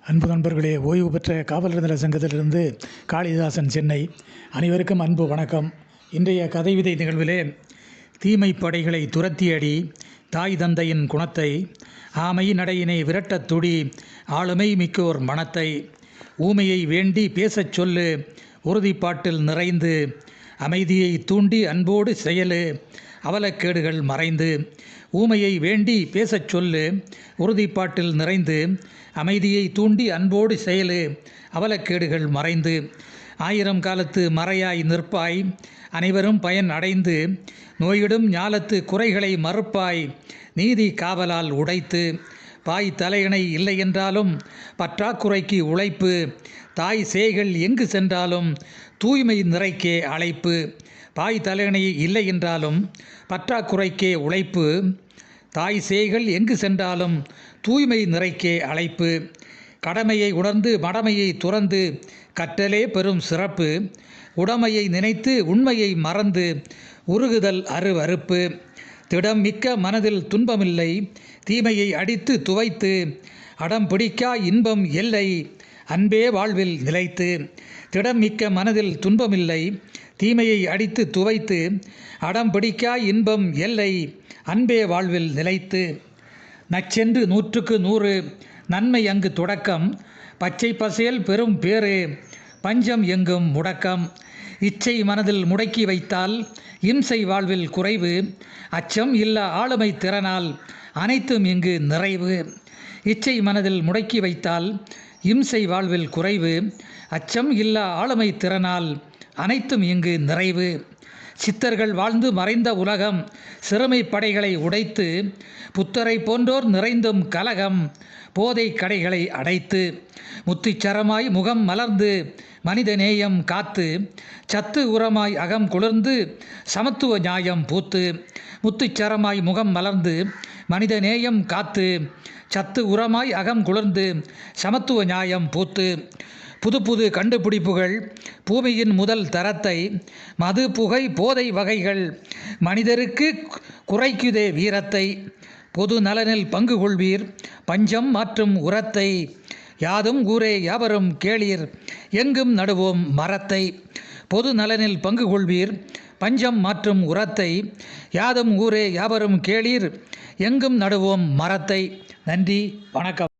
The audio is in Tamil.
அன்பு நண்பர்களே, ஓய்வு பெற்ற காவலர் நல சங்கத்திலிருந்து காளிதாசன், சென்னை. அனைவருக்கும் அன்பு வணக்கம். இன்றைய கதைவிதை நிகழ்விலே தீமை படைகளை துரத்தி அடி, தாய் தந்தையின் குணத்தை, ஆமை நடையினை விரட்டத் துடி, ஆளுமை மிக்கோர் மனத்தை, ஊமையை வேண்டி பேசச் சொல்லு, உறுதிப்பாட்டில் நிறைந்து, அமைதியை தூண்டி அன்போடு செயலு, அவலக்கேடுகள் மறைந்து. ஊமையை வேண்டி பேசச் சொல்லு, உறுதிப்பாட்டில் நிறைந்து, அமைதியை தூண்டி அன்போடு செயலு, அவலக்கேடுகள் மறைந்து. ஆயிரம் காலத்து மறையாய் நிற்பாய், அனைவரும் பயன் அடைந்து, நோயிடும் ஞாலத்து குறைகளை மறுப்பாய், நீதி காவலால் உடைத்து. பாய் தலையணை இல்லை என்றாலும் பற்றாக்குறைக்கு உழைப்பு, தாய் சேய்கள் எங்கு சென்றாலும் தூய்மை நிறைக்கே அழைப்பு. பாய் தலையணை இல்லை என்றாலும் பற்றாக்குறைக்கே உழைப்பு, தாய் சேய்கள் எங்கு சென்றாலும் தூய்மை நிறைக்கே அழைப்பு. கடமையை உணர்ந்து மடமையை துறந்து கற்றலே பெரும் சிறப்பு, உடமையை நினைத்து உண்மையை மறந்து உருகுதல் அருவருப்பு. திடம் மிக்க மனதில் துன்பமில்லை, தீமையை அடித்து துவைத்து, அடம் பிடிக்கா இன்பம் எல்லை, அன்பே வாழ்வில் நிலைத்து. திடம் மிக்க மனதில் துன்பமில்லை, தீமையை அடித்து துவைத்து, அடம் பிடிக்கா இன்பம் எல்லை, அன்பே வாழ்வில் நிலைத்து. நச்சென்று 100க்கு 100 நன்மை அங்கு தொடக்கம், பச்சை பசேல் பெரும் பேறு, பஞ்சம் எங்கும் முடக்கம். இச்சை மனதில் முடக்கி வைத்தால் இம்சை வாழ்வில் குறைவு, அச்சம் இல்லா ஆளுமை திறனால் அனைத்தும் இங்கு நிறைவு. இச்சை மனதில் முடக்கி வைத்தால் இம்சை வாழ்வில் குறைவு, அச்சம் இல்லா ஆளுமை திறனால் அனைத்தும் இங்கு நிறைவு. சித்தர்கள் வாழ்ந்து மறைந்த உலகம் சிறுமை படைகளை உடைத்து, புத்தரை போன்றோர் நிறைந்தும் கலகம் போதை கடைகளை அடைத்து. முத்துச்சரமாய் முகம் மலர்ந்து மனித நேயம் காத்து, சத்து உரமாய் அகம் குளிர்ந்து சமத்துவ நியாயம் பூத்து. முத்துச்சரமாய் முகம் மலர்ந்து மனித நேயம் காத்து, சத்து உரமாய் அகம் குளிர்ந்து சமத்துவ நியாயம் பூத்து. புது புது கண்டுபிடிப்புகள் பூமியின் முதல் தரத்தை, மது புகை போதை வகைகள் மனிதருக்கு குறைக்குதே வீரத்தை. பொது நலனில் பங்கு கொள்வீர், பஞ்சம் மற்றும் உரத்தை, யாதும் ஊரே யாவரும் கேளீர், எங்கும் நடுவோம் மரத்தை. பொது நலனில் பங்கு கொள்வீர், பஞ்சம் மற்றும் உரத்தை, யாதும் ஊரே யாவரும் கேளீர், எங்கும் நடுவோம் மரத்தை. நன்றி, வணக்கம்.